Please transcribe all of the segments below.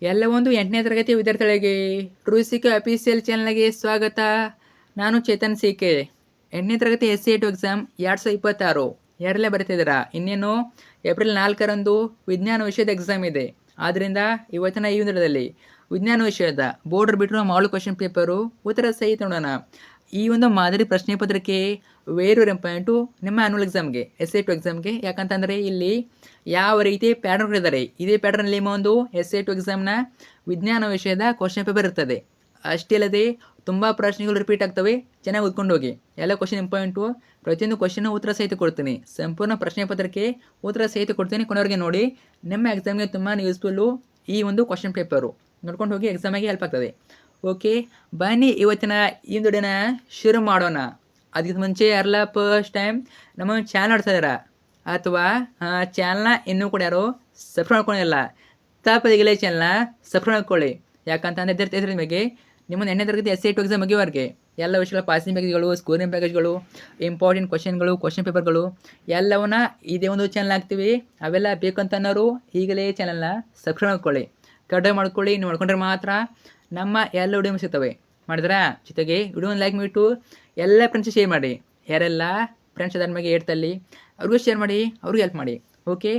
ಎಲ್ಲ ಒಂದು 8ನೇ ತರಗತಿ ವಿದ್ಯಾರ್ಥಿಗಳಿಗೆ ಟ್ರೂಸಿಕ್ ಅಫಿಷಿಯಲ್ ಚಾನಲ್ಗೆ ಸ್ವಾಗತ. ನಾನು ಚೇತನ್ ಕೆ. 8ನೇ ತರಗತಿ SC2 ಎಕ್ಸಾಮ್ 2026 ಯಾರೆಲ್ಲ ಬರೀತಿದ್ದೀರಾ? ಇನ್ನೇನು ಏಪ್ರಿಲ್ 4ರಂದು ವಿಜ್ಞಾನ ವಿಷಯದ ಎಕ್ಸಾಮ್ ಇದೆ. ಆದ್ದರಿಂದ ಇವತ್ತಿನ ಈ ವಿಡಿಯೋದಲ್ಲಿ ವಿಜ್ಞಾನ ವಿಷಯದ ಬೋರ್ಡರ್ ಬಿಟ್ಟಿರೋ ಮಾಡೆಲ್ ಕ್ವಶನ್ ಪೇಪರು ಉತ್ತರ ಸಹಿತ ನೋಡೋಣ. ಈ ಒಂದು ಮಾದರಿ ಪ್ರಶ್ನೆ ಪತ್ರಿಕೆ ವೆರಿ ಇಂಪಾರ್ಟೆಂಟು ನಿಮ್ಮ ಆನ್ಯುವಲ್ ಎಕ್ಸಾಮ್ಗೆ, SC2 ಎಕ್ಸಾಮ್ಗೆ. ಯಾಕಂತಂದರೆ ಇಲ್ಲಿ ಯಾವ ರೀತಿ ಪ್ಯಾಟರ್ನ್ ಇದ್ದಾರೆ, ಇದೇ ಪ್ಯಾಟರ್ನಲ್ಲಿ ಒಂದು SC2 ಎಕ್ಸಾಮ್ನ ವಿಜ್ಞಾನ ವಿಷಯದ ಕ್ವಶನ್ ಪೇಪರ್ ಇರ್ತದೆ. ಅಷ್ಟೇ ಅಲ್ಲದೆ ತುಂಬ ಪ್ರಶ್ನೆಗಳು ರಿಪೀಟ್ ಆಗ್ತವೆ. ಚೆನ್ನಾಗಿ ಓದ್ಕೊಂಡು ಹೋಗಿ. ಎಲ್ಲ ಕ್ವಶನ್ ಇಂಪಾರ್ಟೆಂಟು. ಪ್ರತಿಯೊಂದು ಕ್ವಶನ್ ಉತ್ತರ ಸಹಿತ ಕೊಡ್ತೀನಿ. ಸಂಪೂರ್ಣ ಪ್ರಶ್ನೆ ಪತ್ರಿಕೆ ಉತ್ತರ ಸಹಿತ ಕೊಡ್ತೀನಿ. ಕೊನೆವರೆಗೆ ನೋಡಿ. ನಿಮ್ಮ ಎಕ್ಸಾಮ್ಗೆ ತುಂಬಾ ಯೂಸ್ಫುಲ್ಲು ಈ ಒಂದು ಕ್ವಶನ್ ಪೇಪರು. ನೋಡ್ಕೊಂಡು ಹೋಗಿ, ಎಕ್ಸಾಮಿಗೆ ಹೆಲ್ಪ್ ಆಗ್ತದೆ. ಓಕೆ, ಬನ್ನಿ ಇವತ್ತಿನ ಈ ವಿಡಿಯೋನ ಶುರು ಮಾಡೋಣ. ಅದಕ್ಕೆ ಮುಂಚೆ ಯಾರೆಲ್ಲ ಫಸ್ಟ್ ಟೈಮ್ ನಮ್ಮ ಚಾನಲ್ ನೋಡ್ತಾ ಇದ್ದೀರಾ ಅಥವಾ ಚಾನಲ್ನ ಇನ್ನೂ ಕೂಡ ಯಾರು ಸಬ್ಸ್ಕ್ರೈಬ್ ಮಾಡ್ಕೊಂಡಿಲ್ಲ, ತಪ್ಪದಿಗಲೇ ಚಾನಲ್ನ ಸಬ್ಸ್ಕ್ರೈಬ್ ಮಾಡ್ಕೊಳ್ಳಿ. ಯಾಕಂತಂದ್ರೆ ಇದ್ರ ಬಗ್ಗೆ ನಿಮ್ಮ 8ನೇ ತರಗತಿ SC2 ಎಕ್ಸಾಮ್ ಮುಗಿಯುವವರೆಗೆ ಎಲ್ಲ ವಿಷಯಗಳ ಪಾಸಿಂಗ್ ಪ್ಯಾಕೇಜ್ಗಳು, ಸ್ಕೋರಿಂಗ್ ಪ್ಯಾಕೇಜ್ಗಳು, ಇಂಪಾರ್ಟೆಂಟ್ ಕ್ವಶನ್ಗಳು, ಕ್ವಶನ್ ಪೇಪರ್ಗಳು ಎಲ್ಲವನ್ನ ಇದೇ ಒಂದು ಚಾನಲ್ ಹಾಕ್ತೀವಿ. ಅವೆಲ್ಲ ಬೇಕಂತ ಅನ್ನೋರು ಈಗಲೇ ಚಾನಲ್ನ ಸಬ್ಸ್ಕ್ರೈಬ್ ಮಾಡ್ಕೊಳ್ಳಿ, ಕಡ್ಡಾಯ ಮಾಡ್ಕೊಳ್ಳಿ. ನೀವು ಮಾಡ್ಕೊಂಡ್ರೆ ಮಾತ್ರ ನಮ್ಮ ಎಲ್ಲ ವಿಡಿಯೋ ಸಿಗ್ತವೆ. ಮಾಡಿದ್ರಾ? ಜೊತೆಗೆ ವಿಡಿಯೋನ ಲೈಕ್ ಮಾಡಿಬಿಟ್ಟು ಎಲ್ಲ ಫ್ರೆಂಡ್ಸ್ ಶೇರ್ ಮಾಡಿ. ಯಾರೆಲ್ಲ ಫ್ರೆಂಡ್ಸ್ ಅದ್ರ ಬಗ್ಗೆ ಹೇಳ್ತಲ್ಲಿ ಅವ್ರಿಗೂ ಶೇರ್ ಮಾಡಿ, ಅವ್ರಿಗೂ ಹೆಲ್ಪ್ ಮಾಡಿ. ಓಕೆ,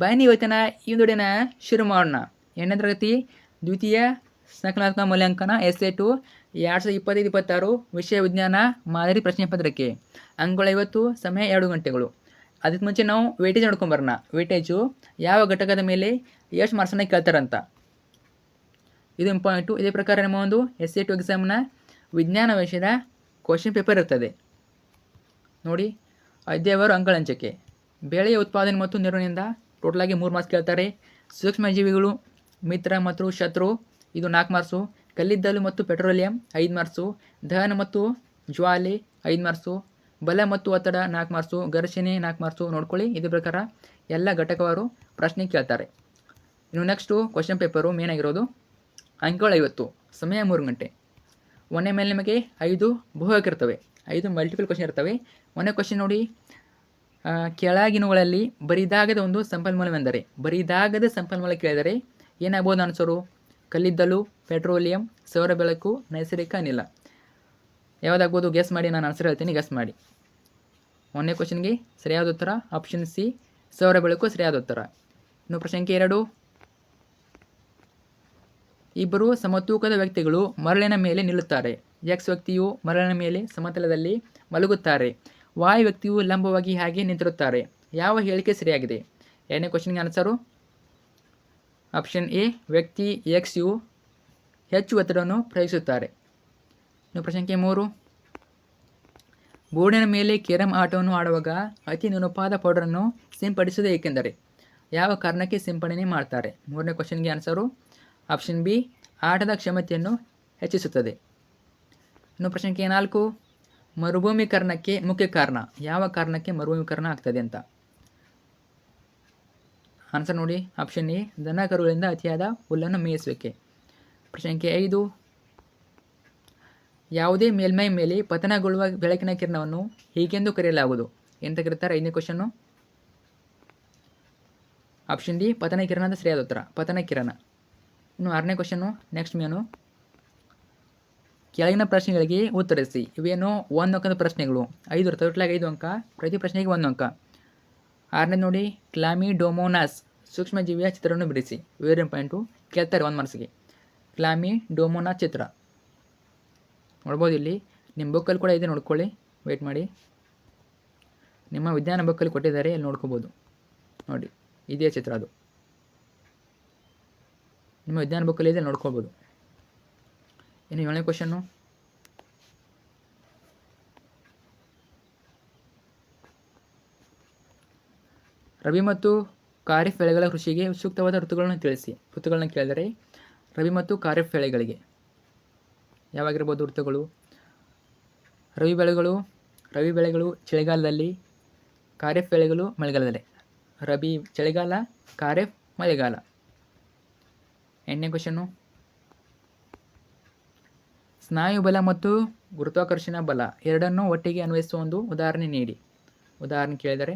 ಬನ್ನಿ ಇವತ್ತಿನ ಈ ವಿಡಿಯೋನ ಶುರು ಮಾಡೋಣ. 8ನೇ ತರಗತಿ ದ್ವಿತೀಯ ಸಂಕಲನಾತ್ಮಕ ಮೌಲ್ಯಾಂಕನ SC2 2025-26 ವಿಷಯ ವಿಜ್ಞಾನ ಮಾದರಿ ಪ್ರಶ್ನೆ ಪತ್ರಿಕೆ. ಅಂಕಗಳು 50, ಸಮಯ 2 ಗಂಟೆಗಳು. ಅದಕ್ಕೆ ಮುಂಚೆ ನಾವು ವೇಟೇಜ್ ನೋಡ್ಕೊಂಬರೋಣ. ವೇಟೇಜು ಯಾವ ಘಟಕದ ಮೇಲೆ ಎಷ್ಟು ಮಾರ್ಕ್ಸನ್ನು ಕೇಳ್ತಾರಂತ, ಇದು ಇಂಪಾರ್ಟೆಂಟು. ಇದೇ ಪ್ರಕಾರ ನಮ್ಮ ಒಂದು SC2 ಎಕ್ಸಾಮ್ನ ವಿಜ್ಞಾನ ವಿಷಯದ ಕ್ವಶನ್ ಪೇಪರ್ ಇರ್ತದೆ ನೋಡಿ. ಅಧ್ಯಾಯವಾರು ಅಂಕಗಳ ಹಂಚಿಕೆ. ಬೆಳೆಯ ಉತ್ಪಾದನೆ ಮತ್ತು ನಿರ್ವಹಣೆಯಿಂದ ಟೋಟಲಾಗಿ 3 ಮಾರ್ಕ್ಸ್ ಕೇಳ್ತಾರೆ. ಸೂಕ್ಷ್ಮಜೀವಿಗಳು, ಮಿತ್ರ ಮತ್ತು ಶತ್ರು, ಇದು 4 ಮಾರ್ಕ್ಸು. ಕಲ್ಲಿದ್ದಲು ಮತ್ತು ಪೆಟ್ರೋಲಿಯಂ 5 ಮಾರ್ಕ್ಸು. ದಹನ ಮತ್ತು ಜ್ವಾಲೆ 5 ಮಾರ್ಕ್ಸು. ಬಲ ಮತ್ತು ಒತ್ತಡ 4 ಮಾರ್ಕ್ಸು. ಘರ್ಷಣೆ 4 ಮಾರ್ಕ್ಸು. ನೋಡ್ಕೊಳ್ಳಿ, ಇದೇ ಪ್ರಕಾರ ಎಲ್ಲ ಘಟಕವಾರು ಪ್ರಶ್ನೆ ಕೇಳ್ತಾರೆ. ಇನ್ನು ನೆಕ್ಸ್ಟು ಕ್ವಶನ್ ಪೇಪರು ಮೇನ್ ಆಗಿರೋದು. ಅಂಕಗಳು 50, ಸಮಯ 3 ಗಂಟೆ. ಒಂದೇ ಮೇಲೆ ನಿಮಗೆ 5 ಬಹುವಾಗಿರ್ತವೆ, 5 ಮಲ್ಟಿಪಲ್ ಕ್ವಶನ್ ಇರ್ತವೆ. ಒಂದೇ ಕ್ವಶನ್ ನೋಡಿ, ಕೆಳಗಿನವುಗಳಲ್ಲಿ ಬರಿದಾಗದ ಒಂದು ಸಂಪನ್ಮೂಲವೆಂದರೆ, ಬರಿದಾಗದ ಸಂಪನ್ಮೂಲ ಕೇಳಿದರೆ ಏನಾಗ್ಬೋದು ಅನ್ಸೋರು? ಕಲ್ಲಿದ್ದಲು, ಪೆಟ್ರೋಲಿಯಂ, ಸೌರ ಬೆಳಕು, ನೈಸರ್ಗಿಕ ಅನಿಲ. ಯಾವುದಾಗ್ಬೋದು? ಗೆಸ್ ಮಾಡಿ, ನಾನು ಆನ್ಸರ್ ಹೇಳ್ತೀನಿ, ಗೆಸ್ ಮಾಡಿ. ಒಂದನೇ ಕ್ವಶನ್ಗೆ ಸರಿಯಾದ ಉತ್ತರ ಆಪ್ಷನ್ ಸಿ, ಸೌರ ಬೆಳಕು ಸರಿಯಾದ ಉತ್ತರ. ಇನ್ನು ಪ್ರಶ್ನೆ 2, ಇಬ್ಬರು ಸಮತೂಕದ ವ್ಯಕ್ತಿಗಳು ಮರಳಿನ ಮೇಲೆ ನಿಲ್ಲುತ್ತಾರೆ. ಎಕ್ಸ್ ವ್ಯಕ್ತಿಯು ಮರಳಿನ ಮೇಲೆ ಸಮತಲದಲ್ಲಿ ಮಲಗುತ್ತಾರೆ. ವಾಯ್ ವ್ಯಕ್ತಿಯು ಲಂಬವಾಗಿ ಹಾಗೆ ನಿಂತಿರುತ್ತಾರೆ. ಯಾವ ಹೇಳಿಕೆ ಸರಿಯಾಗಿದೆ? 2ನೇ ಕ್ವಶನ್ಗೆ ಆನ್ಸರು ಆಪ್ಷನ್ ಎ, ವ್ಯಕ್ತಿ ಎಕ್ಸ್ ಯು ಹೆಚ್ಚು ಒತ್ತಡವನ್ನು ಪ್ರಯೋಗಿಸುತ್ತಾರೆ. ಇನ್ನು ಪ್ರಶ್ನೆ 3, ಬೋರ್ಡಿನ ಮೇಲೆ ಕೇರಂ ಆಟವನ್ನು ಆಡುವಾಗ ಅತಿ ನುಣುಪಾದ ಪೌಡರನ್ನು ಸಿಂಪಡಿಸುವುದು ಏಕೆಂದರೆ? ಯಾವ ಕಾರಣಕ್ಕೆ ಸಿಂಪಡಣೆ ಮಾಡ್ತಾರೆ? 3ನೇ ಕ್ವಶನ್ಗೆ ಆನ್ಸರು ಆಪ್ಷನ್ ಬಿ, ಆಟದ ಕ್ಷಮತೆಯನ್ನು ಹೆಚ್ಚಿಸುತ್ತದೆ. ಇನ್ನು ಪ್ರಶ್ನೆ 4, ಮರುಭೂಮೀಕರಣಕ್ಕೆ ಮುಖ್ಯ ಕಾರಣ. ಯಾವ ಕಾರಣಕ್ಕೆ ಮರುಭೂಮೀಕರಣ ಆಗ್ತದೆ ಅಂತ? ಆನ್ಸರ್ ನೋಡಿ, ಆಪ್ಷನ್ ಎ, ದನ ಕರುಗಳಿಂದ ಅತಿಯಾದ ಹುಲ್ಲನ್ನು ಮೇಯಿಸುವಿಕೆ. ಪ್ರಶ್ನೆ 5, ಯಾವುದೇ ಮೇಲ್ಮೈ ಮೇಲೆ ಪತನಗೊಳ್ಳುವ ಬೆಳಕಿನ ಕಿರಣವನ್ನು ಹೀಗೆಂದು ಕರೆಯಲಾಗುವುದು ಎಂತ ಕರೀತಾರೆ? 5ನೇ ಕ್ವಶನ್ನು ಆಪ್ಷನ್ ಡಿ, ಪತನ ಕಿರಣ ಅಂತ ಸರಿಯಾದ ಉತ್ತರ, ಪತನ ಕಿರಣ. ಇನ್ನು 6ನೇ ಕ್ವಶನ್ನು ನೆಕ್ಸ್ಟ್ ಮೇನು, ಕೆಳಗಿನ ಪ್ರಶ್ನೆಗಳಿಗೆ ಉತ್ತರಿಸಿ. ಇವೇನು 1 ಅಂಕದ ಪ್ರಶ್ನೆಗಳು, 5 ಇರ್ತವೆ, ಟೋಟಲಾಗಿ 5 ಅಂಕ, ಪ್ರತಿ ಪ್ರಶ್ನೆಗೆ 1 ಅಂಕ. 6ನೇ ನೋಡಿ, ಕ್ಲಾಮಿಡೋಮೋನಾಸ್ ಸೂಕ್ಷ್ಮಜೀವಿಯ ಚಿತ್ರವನ್ನು ಬಿಡಿಸಿ. ವೆರಿ ಇಂಪಾರ್ಟೆಂಟು, ಕೇಳ್ತಾರೆ 1 ಮಾರ್ಕ್ಸ್ಗೆ. ಕ್ಲಾಮಿಡೋಮೋನಾಸ್ ಚಿತ್ರ ನೋಡ್ಬೋದು. ಇಲ್ಲಿ ನಿಮ್ಮ ಬುಕ್ಕಲ್ಲಿ ಕೂಡ ಇದೆ, ನೋಡ್ಕೊಳ್ಳಿ, ವೆಯ್ಟ್ ಮಾಡಿ. ನಿಮ್ಮ ವಿಜ್ಞಾನ ಬುಕ್ಕಲ್ಲಿ ಕೊಟ್ಟಿದ್ದಾರೆ, ಇಲ್ಲಿ ನೋಡ್ಕೋಬೋದು ನೋಡಿ, ಇದೇ ಚಿತ್ರ, ಅದು ನಿಮ್ಮ ವಿಜ್ಞಾನ ಬುಕ್ಕಲ್ಲಿ ಇದೆ, ನೋಡ್ಕೊಳ್ಬೋದು. ಇನ್ನು 7ನೇ ಕ್ವಶನ್ನು, ರಬಿ ಮತ್ತು ಖಾರಿಫ್ ಬೆಳೆಗಳ ಕೃಷಿಗೆ ಸೂಕ್ತವಾದ ಋತುಗಳನ್ನು ತಿಳಿಸಿ. ಋತುಗಳನ್ನ ಕೇಳಿದರೆ ರಬಿ ಮತ್ತು ಖಾರಿಫ್ ಬೆಳೆಗಳಿಗೆ ಯಾವಾಗಿರ್ಬೋದು ಋತುಗಳು? ರಬಿ ಬೆಳೆಗಳು ಚಳಿಗಾಲದಲ್ಲಿ, ಖಾರಿಫ್ ಬೆಳೆಗಳು ಮಳೆಗಾಲದಲ್ಲಿ. ರಬಿ ಚಳಿಗಾಲ, ಖಾರಿಫ್ ಮಳೆಗಾಲ. 8ನೇ ಕ್ವಶನ್ನು, ಸ್ನಾಯು ಬಲ ಮತ್ತು ಗುರುತ್ವಾಕರ್ಷಣ ಬಲ ಎರಡನ್ನೂ ಒಟ್ಟಿಗೆ ಅನ್ವಯಿಸುವ ಒಂದು ಉದಾಹರಣೆ ನೀಡಿ. ಉದಾಹರಣೆ ಕೇಳಿದರೆ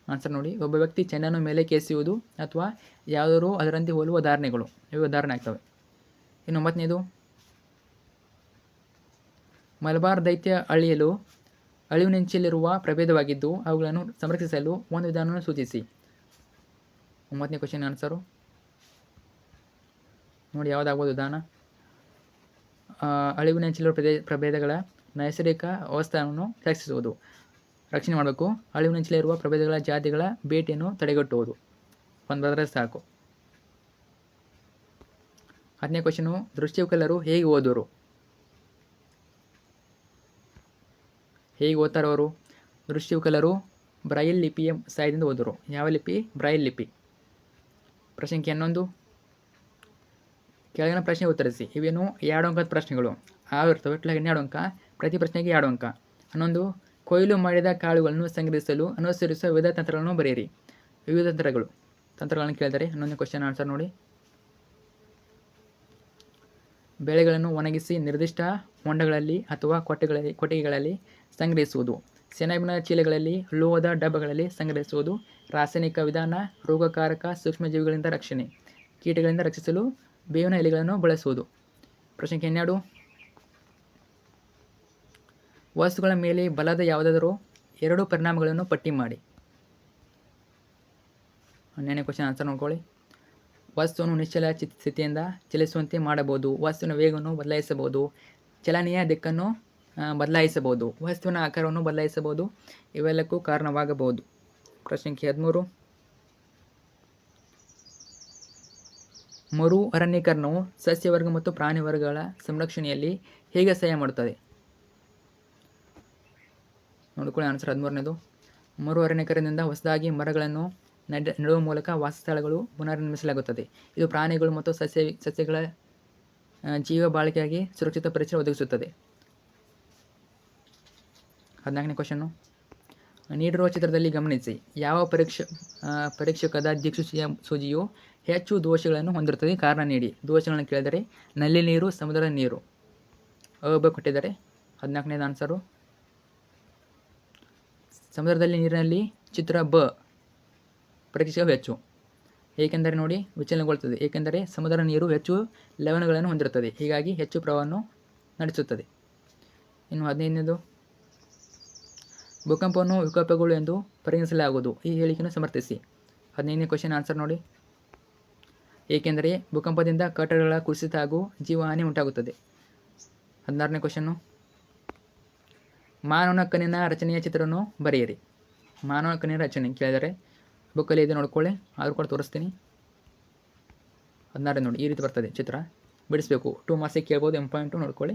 ಆನ್ಸರ್ ನೋಡಿ, ಒಬ್ಬ ವ್ಯಕ್ತಿ ಚೆಂಡನ್ನು ಮೇಲೆ ಕೆಸೆಯುವುದು ಅಥವಾ ಯಾವುದಾದರೂ ಅದರಂತೆ ಹೋಲುವ ಧಾರಣೆಗಳು, ಇವು ಉದಾಹರಣೆ ಆಗ್ತವೆ. ಇನ್ನು 9ನೇದು, ಮಲಬಾರ್ ದೈತ್ಯ ಅಳಿವಿನಂಚಿನಲ್ಲಿರುವ ಪ್ರಭೇದವಾಗಿದ್ದು ಅವುಗಳನ್ನು ಸಂರಕ್ಷಿಸಲು ಒಂದು ವಿಧಾನವನ್ನು ಸೂಚಿಸಿ. 9ನೇ ಕ್ವಶನ್ ಆನ್ಸರು ನೋಡಿ, ಯಾವುದಾಗ್ಬೋದು ವಿಧಾನ? ಅಳಿವಿನಂಚಿನಲ್ಲಿರುವ ಪ್ರಭೇದಗಳ ನೈಸರ್ಗಿಕ ಅವಸ್ಥಾನವನ್ನು ರಕ್ಷಣೆ ಮಾಡಬೇಕು. ಅಳಿವಿನಂಚಿನಲ್ಲಿರುವ ಪ್ರಭೇದಗಳ ಜಾತಿಗಳ ಭೇಟಿಯನ್ನು ತಡೆಗಟ್ಟುವುದು. ಒಂದು ಬರೆದ್ರೆ ಸಾಕು. 10ನೇ ಕ್ವಶನು, ದೃಷ್ಟಿವಿಕಲರು ಹೇಗೆ ಓದುವರು? ಹೇಗೆ ಓದ್ತಾರೆ ಅವರು? ದೃಷ್ಟಿವಿಕಲರು ಬ್ರೈಲ್ ಲಿಪಿಯ ಸಹಾಯದಿಂದ ಓದುವರು. ಯಾವ ಲಿಪಿ? ಬ್ರೈಲ್ ಲಿಪಿ. ಪ್ರಶ್ನೆ 11, ಕೆಳಗಿನ ಪ್ರಶ್ನೆ ಉತ್ತರಿಸಿ. ಇವೇನು 2 ಅಂಕದ ಪ್ರಶ್ನೆಗಳು ಆಗಿರ್ತವೆ. ಕೆಳಗಿನ 2 ಅಂಕ, ಪ್ರತಿ ಪ್ರಶ್ನೆಗೆ 2 ಅಂಕ. 11, ಕೊಯ್ಲು ಮಾಡಿದ ಕಾಳುಗಳನ್ನು ಸಂಗ್ರಹಿಸಲು ಅನುಸರಿಸುವ ವಿವಿಧ ತಂತ್ರಗಳನ್ನು ಬರೆಯಿರಿ. ವಿವಿಧ ತಂತ್ರಗಳನ್ನು ಕೇಳಿದರೆ 11ನೇ ಕ್ವಶನ್ ಆನ್ಸರ್ ನೋಡಿ, ಬೆಳೆಗಳನ್ನು ಒಣಗಿಸಿ ನಿರ್ದಿಷ್ಟ ಹೊಂಡಗಳಲ್ಲಿ ಅಥವಾ ಕೊಟ್ಟಿಗೆಗಳಲ್ಲಿ ಸಂಗ್ರಹಿಸುವುದು. ಸೆಣಬಿನ ಚೀಲಗಳಲ್ಲಿ, ಲೋಹದ ಡಬ್ಬಗಳಲ್ಲಿ ಸಂಗ್ರಹಿಸುವುದು. ರಾಸಾಯನಿಕ ವಿಧಾನ, ರೋಗಕಾರಕ ಸೂಕ್ಷ್ಮಜೀವಿಗಳಿಂದ ರಕ್ಷಣೆ, ಕೀಟಗಳಿಂದ ರಕ್ಷಿಸಲು ಬೇವಿನ ಎಲೆಗಳನ್ನು ಬಳಸುವುದು. ಪ್ರಶ್ನೆ 12, ವಸ್ತುಗಳ ಮೇಲೆ ಬಲದ ಯಾವುದಾದರೂ 2 ಪರಿಣಾಮಗಳನ್ನು ಪಟ್ಟಿ ಮಾಡಿ. 12ನೇ ಕ್ವಶನ್ ಆನ್ಸರ್ ನೋಡ್ಕೊಳ್ಳಿ. ವಸ್ತುವನ್ನು ನಿಶ್ಚಲ ಸ್ಥಿತಿಯಿಂದ ಚಲಿಸುವಂತೆ ಮಾಡಬಹುದು. ವಸ್ತುವಿನ ವೇಗವನ್ನು ಬದಲಾಯಿಸಬಹುದು. ಚಲನೆಯ ದಿಕ್ಕನ್ನು ಬದಲಾಯಿಸಬಹುದು. ವಸ್ತುವಿನ ಆಕಾರವನ್ನು ಬದಲಾಯಿಸಬಹುದು. ಇವೆಲ್ಲಕ್ಕೂ ಕಾರಣವಾಗಬಹುದು. ಪ್ರಶ್ನೆ 13, ಮರು ಅರಣ್ಯೀಕರಣವು ಸಸ್ಯವರ್ಗ ಮತ್ತು ಪ್ರಾಣಿ ವರ್ಗಗಳ ಸಂರಕ್ಷಣೆಯಲ್ಲಿ ಹೇಗೆ ಸಹಾಯ ಮಾಡುತ್ತದೆ? ನೋಡಿಕೊಳ್ಳಿ ಆನ್ಸರ್ 13ನೇದು, ಮರು ಅರಣ್ಯೀಕರಣದಿಂದ ಹೊಸದಾಗಿ ಮರಗಳನ್ನು ನೆಡುವ ಮೂಲಕ ವಾಸಸ್ಥಳಗಳು ಪುನರ್ನಿರ್ಮಿಸಲಾಗುತ್ತದೆ. ಇದು ಪ್ರಾಣಿಗಳು ಮತ್ತು ಸಸ್ಯಗಳ ಜೀವ ಬಾಳಿಕೆಯಾಗಿ ಸುರಕ್ಷಿತ ಪರಿಸರ ಒದಗಿಸುತ್ತದೆ. 14ನೇ ಕ್ವಶನ್ನು, ನೀಡಿರುವ ಚಿತ್ರದಲ್ಲಿ ಗಮನಿಸಿ. ಯಾವ ಪರೀಕ್ಷಕದ ದಿಕ್ಸೂಚಿಯ ಸೂಜಿಯು ಹೆಚ್ಚು ದೋಷಗಳನ್ನು ಹೊಂದಿರುತ್ತದೆ? ಕಾರಣ ನೀಡಿ. ದೋಷಗಳನ್ನು ಕೇಳಿದರೆ ನಲ್ಲಿ ನೀರು, ಸಮುದ್ರದ ನೀರು. ಕೊಟ್ಟಿದ್ದಾರೆ. 14ನೇದು ಆನ್ಸರು, ಸಮುದ್ರದಲ್ಲಿ ನೀರಿನಲ್ಲಿ ಚಿತ್ರ ಬ ಪರೀಕ್ಷೆಯು ಹೆಚ್ಚು. ಏಕೆಂದರೆ ನೋಡಿ, ವಿಚಲನಗೊಳ್ಳುತ್ತದೆ. ಏಕೆಂದರೆ ಸಮುದ್ರ ನೀರು ಹೆಚ್ಚು ಲವಣಗಳನ್ನು ಹೊಂದಿರುತ್ತದೆ, ಹೀಗಾಗಿ ಹೆಚ್ಚು ಪ್ರವಾಹವನ್ನು ನಡೆಸುತ್ತದೆ. ಇನ್ನು 15ನೇದು, ಭೂಕಂಪವನ್ನು ವಿಕೋಪಗಳು ಎಂದು ಪರಿಗಣಿಸಲಾಗುವುದು. ಈ ಹೇಳಿಕೆಯನ್ನು ಸಮರ್ಥಿಸಿ. 15ನೇ ಕ್ವಶನ್ ಆನ್ಸರ್ ನೋಡಿ, ಏಕೆಂದರೆ ಭೂಕಂಪದಿಂದ ಕಟ್ಟಡಗಳ ಕುಸಿತ ಹಾಗೂ ಜೀವಹಾನಿ ಉಂಟಾಗುತ್ತದೆ. 16ನೇ ಕ್ವಶನ್ನು, ಮಾನವನ ಕಣ್ಣಿನ ರಚನೆಯ ಚಿತ್ರವನ್ನು ಬರೆಯಿರಿ. ಮಾನವನ ಕಣ್ಣಿನ ರಚನೆ ಕೇಳಿದರೆ ಬುಕ್ಕಲ್ಲಿ ಇದೆ, ನೋಡ್ಕೊಳ್ಳಿ. ಆದರೂ ಕೂಡ ತೋರಿಸ್ತೀನಿ. 16 ನೋಡಿ, ಈ ರೀತಿ ಬರ್ತದೆ ಚಿತ್ರ. ಬಿಡಿಸ್ಬೇಕು. 2 ಮಾರ್ಕ್ಸಿಗೆ ಕೇಳ್ಬೋದು, ಇಂಪಾರ್ಟೆಂಟು, ನೋಡ್ಕೊಳ್ಳಿ.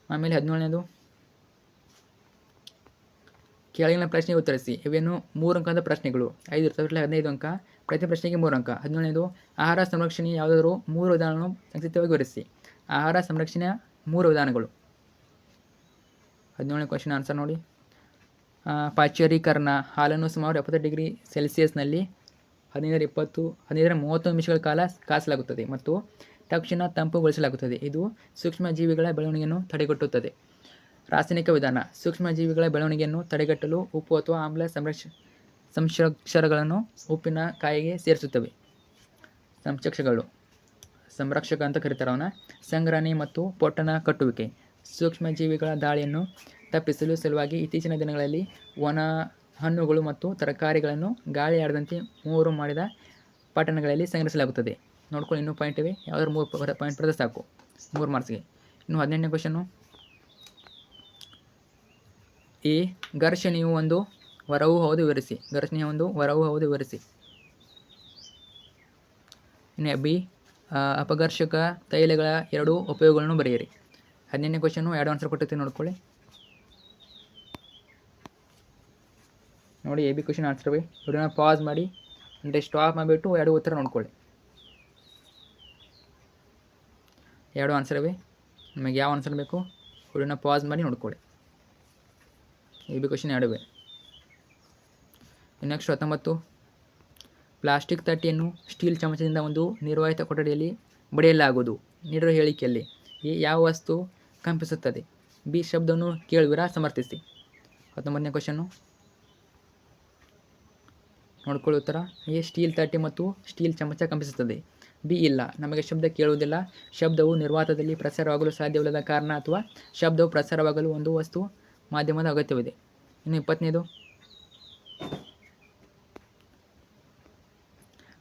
ಆಮೇಲೆ 17ನೇದು, ಕೆಳಗಿನ ಪ್ರಶ್ನೆಗೆ ಉತ್ತರಿಸಿ. ಇವೇನು 3 ಅಂಕದ ಪ್ರಶ್ನೆಗಳು. 5 ಇರ್ತವೆ, 15 ಅಂಕ. ಪ್ರತಿ ಪ್ರಶ್ನೆಗೆ 3 ಅಂಕ. 17ನೇದು, ಆಹಾರ ಸಂರಕ್ಷಣೆಯ ಯಾವುದಾದರೂ 3 ವಿಧಾನಗಳನ್ನು ಸಂಕ್ಷಿಪ್ತವಾಗಿ ವಿವರಿಸಿ. ಆಹಾರ ಸಂರಕ್ಷಣೆಯ 3 ವಿಧಾನಗಳು. 17ನೇ ಕ್ವಶನ್ ಆನ್ಸರ್ ನೋಡಿ, ಪಾಶ್ಚರೀಕರಣ. ಹಾಲನ್ನು ಸುಮಾರು 70 ಡಿಗ್ರಿ ಸೆಲ್ಸಿಯಸ್ನಲ್ಲಿ 15-30 ನಿಮಿಷಗಳ ಕಾಲ ಕಾಸಲಾಗುತ್ತದೆ ಮತ್ತು ತಕ್ಷಣ ತಂಪುಗೊಳಿಸಲಾಗುತ್ತದೆ. ಇದು ಸೂಕ್ಷ್ಮಜೀವಿಗಳ ಬೆಳವಣಿಗೆಯನ್ನು ತಡೆಗಟ್ಟುತ್ತದೆ. ರಾಸಾಯನಿಕ ವಿಧಾನ. ಸೂಕ್ಷ್ಮಜೀವಿಗಳ ಬೆಳವಣಿಗೆಯನ್ನು ತಡೆಗಟ್ಟಲು ಉಪ್ಪು ಅಥವಾ ಆಮ್ಲ ಸಂರಕ್ಷಕಗಳನ್ನು ಉಪ್ಪಿನ ಕಾಯಿಗೆ ಸೇರಿಸುತ್ತವೆ. ಸಂರಕ್ಷಕ ಅಂತ ಕರೀತಾರೆ ಅವನ್ನ. ಸಂಗ್ರಹಣೆ ಮತ್ತು ಪೊಟ್ಟಣ ಕಟ್ಟುವಿಕೆ. ಸೂಕ್ಷ್ಮಜೀವಿಗಳ ದಾಳಿಯನ್ನು ತಪ್ಪಿಸಲು ಸಲುವಾಗಿ ಇತ್ತೀಚಿನ ದಿನಗಳಲ್ಲಿ ಒಣ ಹಣ್ಣುಗಳು ಮತ್ತು ತರಕಾರಿಗಳನ್ನು ಗಾಳಿ ಆಡದಂತೆ ಮೂರು ಮಾಡಿದ ಪಟ್ಟಣಗಳಲ್ಲಿ ಸಂಗ್ರಹಿಸಲಾಗುತ್ತದೆ. ನೋಡ್ಕೊಳ್ಳಿ, ಇನ್ನೂ ಪಾಯಿಂಟ್ ಇವೆ. ಯಾವ್ದಾದ್ರು 3 ಪಾಯಿಂಟ್ ಬರೆದ್ರೆ ಸಾಕು, 3 ಮಾರ್ಕ್ಸ್ಗೆ. ಇನ್ನು 18ನೇ ಕ್ವಶನ್ನು, ಈ ಘರ್ಷಣೆಯು ಒಂದು ವರವೂ ಹೌದು ವಿವರಿಸಿ. ಇನ್ನು ಬಿ, ಅಪಘರ್ಷಕ ತೈಲಗಳ 2 ಉಪಯೋಗಗಳನ್ನು ಬರೆಯಿರಿ. 18ನೇ ಕ್ವಶನ್ನು 2 ಆನ್ಸರ್ ಕೊಟ್ಟಿರ್ತೀನಿ, ನೋಡ್ಕೊಳ್ಳಿ. ನೋಡಿ, A B question answer by ವಿಡಿಯೋನ ಪಾಸ್ ಮಾಡಿ, ಅಂದರೆ ಸ್ಟಾಪ್ ಮಾಡಿಬಿಟ್ಟು 2 ಉತ್ತರ ನೋಡ್ಕೊಳ್ಳಿ. 2 ಆನ್ಸರ್ ಇವೆ. ನಿಮಗೆ ಯಾವ ಆನ್ಸರ್ ಬೇಕು ವಿಡಿಯೋನ ಪಾಸ್ ಮಾಡಿ ನೋಡ್ಕೊಳ್ಳಿ. ಎ ಬಿ ಕ್ವಶನ್ 2 ಇವೆ. ನೆಕ್ಸ್ಟ್ 19, ಪ್ಲಾಸ್ಟಿಕ್ ತಟ್ಟೆಯನ್ನು ಸ್ಟೀಲ್ ಚಮಚದಿಂದ ಒಂದು ನಿರ್ವಾಹಿತ ಕೊಠಡಿಯಲ್ಲಿ ಬಡಿಯಲಾಗುವುದು. ನೀಡಿರುವ ಹೇಳಿಕೆಯಲ್ಲಿ ಎ, ಯಾವ ವಸ್ತು ಕಂಪಿಸುತ್ತದೆ? ಬಿ, ಶಬ್ದವನ್ನು ಕೇಳುವಿರಾ? ಸಮರ್ಥಿಸಿ. 19ನೇ ಕ್ವಶನ್ನು, ನೋಡ್ಕೊಳ್ಳಿ ಉತ್ತರ. ಎ ಸ್ಟೀಲ್ ತಟ್ಟೆ ಮತ್ತು ಸ್ಟೀಲ್ ಚಮಚ ಕಂಪಿಸುತ್ತದೆ. ಬಿ ಇಲ್ಲ, ನಮಗೆ ಶಬ್ದ ಕೇಳುವುದಿಲ್ಲ. ಶಬ್ದವು ನಿರ್ವಾತದಲ್ಲಿ ಪ್ರಸಾರವಾಗಲು ಸಾಧ್ಯವಿಲ್ಲದ ಕಾರಣ ಅಥವಾ ಶಬ್ದವು ಪ್ರಸಾರವಾಗಲು ಒಂದು ವಸ್ತು ಮಾಧ್ಯಮದ ಅಗತ್ಯವಿದೆ. ಇನ್ನು 20ನೇದು,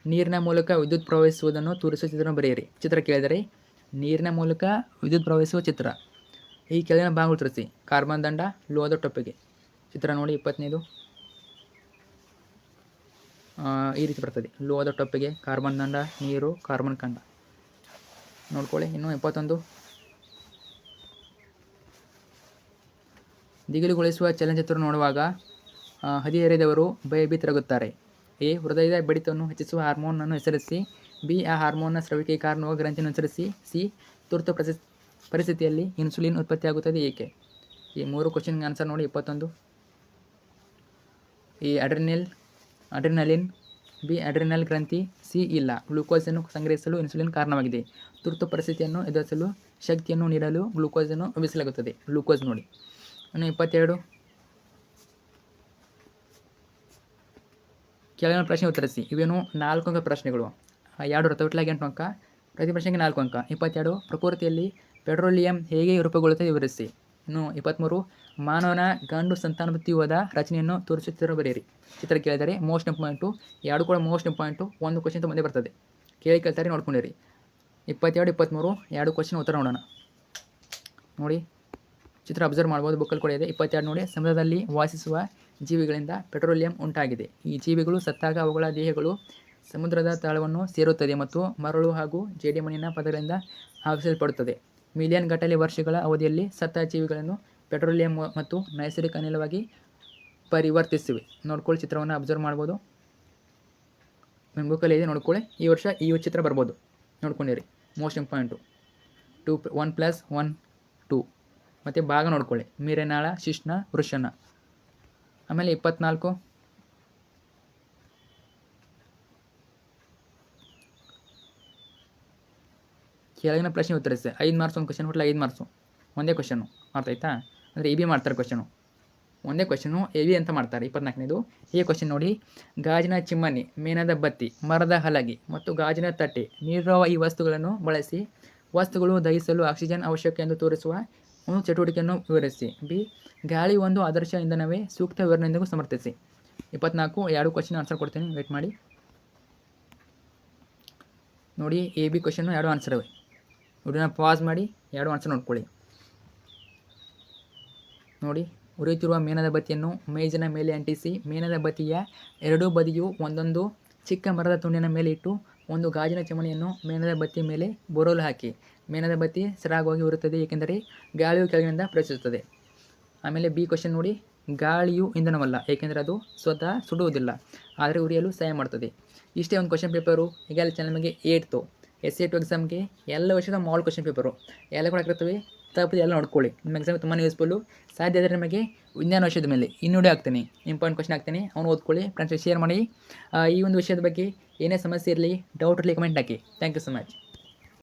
ನೀರಿನ ಮೂಲಕ ವಿದ್ಯುತ್ ಪ್ರವಹಿಸುವುದನ್ನು ತೋರಿಸುವ ಚಿತ್ರವನ್ನು ಬರೆಯಿರಿ. ಚಿತ್ರ ಕೇಳಿದರೆ ನೀರಿನ ಮೂಲಕ ವಿದ್ಯುತ್ ಪ್ರವಹಿಸುವ ಚಿತ್ರ. ಈ ಕೆಳಗಿನ ಭಾಗಗಳು ತೋರಿಸಿ. ಕಾರ್ಬನ್ ದಂಡ, ಲೋಹದ ಟೊಪ್ಪಿಗೆ. ಚಿತ್ರ ನೋಡಿ 20ನೇದು. ಈ ರೀತಿ ಬರ್ತದೆ. ಲೋಹದ ಟೊಪ್ಪಿಗೆ, ಕಾರ್ಬನ್ ದಂಡ, ನೀರು, ಕಾರ್ಬನ್ ಖಂಡ. ನೋಡ್ಕೊಳ್ಳಿ. ಇನ್ನು 21, ದಿಗಿಲುಗೊಳಿಸುವ ಚಲನಚಿತ್ರ ನೋಡುವಾಗ ಹದಿಹರೆಯದವರು ಭಯಭೀತರಾಗುತ್ತಾರೆ. ಎ ಹೃದಯದ ಬಡಿತವನ್ನು ಹೆಚ್ಚಿಸುವ ಹಾರ್ಮೋನನ್ನು ಹೆಸರಿಸಿ. ಬಿ ಆ ಹಾರ್ಮೋನ್ನ ಸ್ರವಿಕೆಗೆ ಕಾರಣವಾಗುವ ಗ್ರಂಥಿಯನ್ನು ಹೆಸರಿಸಿ. ಸಿ ತುರ್ತು ಪರಿಸ್ಥಿತಿಯಲ್ಲಿ ಇನ್ಸುಲಿನ್ ಉತ್ಪತ್ತಿಯಾಗುತ್ತದೆ ಏಕೆ? ಈ 3 ಕ್ವಶನ್ಗೆ ಆನ್ಸರ್ ನೋಡಿ. 21, ಈ ಅಡ್ರಿನಲಿನ್. ಬಿ ಅಡ್ರಿನಲ್ ಗ್ರಂಥಿ. ಸಿ ಇಲ್ಲ, ಗ್ಲೂಕೋಸನ್ನು ಸಂಗ್ರಹಿಸಲು ಇನ್ಸುಲಿನ್ ಕಾರಣವಾಗಿದೆ. ತುರ್ತು ಪರಿಸ್ಥಿತಿಯನ್ನು ಎದುರಿಸಲು ಶಕ್ತಿಯನ್ನು ನೀಡಲು ಗ್ಲೂಕೋಸನ್ನು ಉಪಯೋಗಿಸಲಾಗುತ್ತದೆ. ಗ್ಲೂಕೋಸ್ ನೋಡಿ. ಇನ್ನು 22, ಕೆಳಗಿನ ಪ್ರಶ್ನೆ ಉತ್ತರಿಸಿ. ಇವೇನು 4 ಅಂಕ ಪ್ರಶ್ನೆಗಳು. 2 ರಥವಿಟ್ಲಾಗಿ 8 ಅಂಕ, ಪ್ರತಿ ಪ್ರಶ್ನೆಗೆ 4 ಅಂಕ. 22, ಪ್ರಕೃತಿಯಲ್ಲಿ ಪೆಟ್ರೋಲಿಯಂ ಹೇಗೆ ರೂಪುಗೊಳ್ಳುತ್ತದೆ ವಿವರಿಸಿ. ಇನ್ನು 23, ಮಾನವನ ಗಂಡು ಸಂತಾನೋತ್ಪತ್ತಿವಾದ ರಚನೆಯನ್ನು ತೋರಿಸುವ ಚಿತ್ರ ಬರೆಯಿರಿ. ಚಿತ್ರ ಕೇಳಿದರೆ ಮೋಸ್ಟ್ ಇಂಪಾರ್ಟೆಂಟು, 2 ಕೂಡ ಮೋಸ್ಟ್ ಇಂಪಾರ್ಟೆಂಟು. 1 ಕ್ವಶನ್ ಮುಂದೆ ಬರ್ತದೆ, ಕೇಳ್ತಾರೆ, ನೋಡ್ಕೊಂಡಿರಿ. 22, 23 2 ಕ್ವಶನ್ ಉತ್ತರ ನೋಡೋಣ. ನೋಡಿ, ಚಿತ್ರ ಅಬ್ಸರ್ವ್ ಮಾಡ್ಬೋದು, ಬುಕ್ಕಲ್ಲಿ ಕೂಡ ಇದೆ. 22 ನೋಡಿ, ಸಮುದ್ರದಲ್ಲಿ ವಾಸಿಸುವ ಜೀವಿಗಳಿಂದ ಪೆಟ್ರೋಲಿಯಂ ಉಂಟಾಗಿದೆ. ಈ ಜೀವಿಗಳು ಸತ್ತಾಗ ಅವುಗಳ ದೇಹಗಳು ಸಮುದ್ರದ ತಳವನ್ನು ಸೇರುತ್ತದೆ ಮತ್ತು ಮರಳು ಹಾಗೂ ಜೇಡಿಮಣ್ಣಿನ ಪದರಗಳಿಂದ ಆವರಿಸಲ್ಪಡುತ್ತದೆ. ಮಿಲಿಯನ್ ಗಟ್ಟಲೆ ವರ್ಷಗಳ ಅವಧಿಯಲ್ಲಿ ಸತ್ತ ಜೀವಿಗಳನ್ನು ಪೆಟ್ರೋಲಿಯಂ ಮತ್ತು ನೈಸರ್ಗಿಕ ಅನಿಲವಾಗಿ ಪರಿವರ್ತಿಸಿವೆ. ನೋಡ್ಕೊಳ್ಳಿ, ಚಿತ್ರವನ್ನು ಅಬ್ಸರ್ವ್ ಮಾಡ್ಬೋದು, ನಿಮ್ಮ ಬುಕ್ಕಲ್ಲಿ ಇದೆ, ನೋಡ್ಕೊಳ್ಳಿ. ಈ ವರ್ಷ ಈ ಚಿತ್ರ ಬರ್ಬೋದು, ನೋಡ್ಕೊಂಡಿರಿ. ಮೋಸ್ಟ್ ಇಂಪಾರ್ಟೆಂಟು 1+1 2 ಮತ್ತು ಭಾಗ ನೋಡ್ಕೊಳ್ಳಿ. ಮೀರೆನಾಳ, ಶಿಶ್ನ, ವೃಷಣ. ಆಮೇಲೆ 24, ಕೆಳಗಿನ ಪ್ರಶ್ನೆ ಉತ್ತರಿಸಿ. 5 ಮಾರ್ಕ್ಸ್ ಒಂದು ಕ್ವಶನ್ ಹುಟ್ಟಲ್ಲ, 5 ಮಾರ್ಕ್ಸು ಒಂದೇ ಕ್ವಶನು. ಅರ್ಥ ಆಯ್ತಾ? ಅಂದರೆ ಎ ಬಿ ಮಾಡ್ತಾರೆ ಕ್ವಶನು, ಒಂದೇ ಕ್ವಶನು ಎ ಬಿ ಅಂತ ಮಾಡ್ತಾರೆ. 24ನೇದು ಈ ಕ್ವಶನ್ ನೋಡಿ. ಗಾಜಿನ ಚಿಮ್ಮನಿ, ಮೇಣದ ಬತ್ತಿ, ಮರದ ಹಲಗೆ ಮತ್ತು ಗಾಜಿನ ತಟ್ಟೆ, ನೀರಿರುವ ಈ ವಸ್ತುಗಳನ್ನು ಬಳಸಿ ವಸ್ತುಗಳು ದಹಿಸಲು ಆಕ್ಸಿಜನ್ ಅವಶ್ಯಕ ಎಂದು ತೋರಿಸುವ ಒಂದು ಚಟುವಟಿಕೆಯನ್ನು ವಿವರಿಸಿ. ಬಿ ಗಾಳಿ ಒಂದು ಆದರ್ಶ ಇಂಧನವೇ? ಸೂಕ್ತ ವಿವರಣೆಯೊಂದಿಗೆ ಸಮರ್ಥಿಸಿ. 24 2 ಕ್ವಶನ್ ಆನ್ಸರ್ ಕೊಡ್ತೀನಿ, ವೇಟ್ ಮಾಡಿ. ನೋಡಿ, ಎ ಬಿ ಕ್ವಶನ್ನು 2 ಆನ್ಸರ್ ಇವೆ. ವಿಡಿಯೋನ ಪಾಸ್ ಮಾಡಿ 2 ಆನ್ಸರ್ ನೋಡ್ಕೊಳ್ಳಿ. ನೋಡಿ, ಉರಿಯುತ್ತಿರುವ ಮೇಣದ ಬತ್ತಿಯನ್ನು ಮೇಜಿನ ಮೇಲೆ ಅಂಟಿಸಿ ಮೇಣದ ಬತ್ತಿಯ 2 ಬದಿಯು ಒಂದೊಂದು ಚಿಕ್ಕ ಮರದ ತುಂಡಿನ ಮೇಲೆ ಇಟ್ಟು ಒಂದು ಗಾಜಿನ ಚಿಮಣಿಯನ್ನು ಮೇಣದ ಬತ್ತಿಯ ಮೇಲೆ ಬೋರಲು ಹಾಕಿ. ಮೇಣದ ಬತ್ತಿ ಸರಾಗವಾಗಿ ಉರುತ್ತದೆ ಏಕೆಂದರೆ ಗಾಳಿಯು ಕೆಳಗಿನಿಂದ ಪ್ರವೇಶಿಸುತ್ತದೆ. ಆಮೇಲೆ ಬಿ ಕ್ವಶನ್ ನೋಡಿ. ಗಾಳಿಯು ಇಂಧನವಲ್ಲ ಏಕೆಂದರೆ ಅದು ಸ್ವತಃ ಸುಡುವುದಿಲ್ಲ, ಆದರೆ ಉರಿಯಲು ಸಹಾಯ ಮಾಡ್ತದೆ. ಇಷ್ಟೇ ಒಂದು ಕ್ವಶನ್ ಪೇಪರು. ಈಗಾಗಲೇ ಚಾನಲ್ ನಮಗೆ 8th SA2 ಎಕ್ಸಾಮ್ಗೆ ಎಲ್ಲ ವರ್ಷದ ಮಾಲ್ ಕ್ವಶನ್ ಪೇಪರು ಎಲ್ಲ ಕೂಡ ಆಗಿರ್ತವೆ. ತಪ್ಪದೆ ಎಲ್ಲ ನೋಡ್ಕೊಳ್ಳಿ. ನಿಮ್ಮ ಎಕ್ಸಾಮ್ ತುಂಬಾ ಯೂಸ್ಫುಲ್ಲು. ಸಾಧ್ಯ ಆದರೆ ನಿಮಗೆ ವಿಜ್ಞಾನ ವಿಷಯದ ಮೇಲೆ ಇನ್ನೂಡೆ ಆಗ್ತೀನಿ, ಇಂಪಾರ್ಟೆಂಟ್ ಕ್ವಶನ್ ಆಗ್ತೀನಿ, ಅವನು ಓದ್ಕೊಳ್ಳಿ. ಫ್ರೆಂಡ್ಸ್ ಶೇರ್ ಮಾಡಿ. ಈ ಒಂದು ವಿಷಯದ ಬಗ್ಗೆ ಏನೇ ಸಮಸ್ಯೆ ಇರಲಿ, ಡೌಟ್ ಇರಲಿ, ಕಮೆಂಟ್ ಹಾಕಿ. Thank you so much.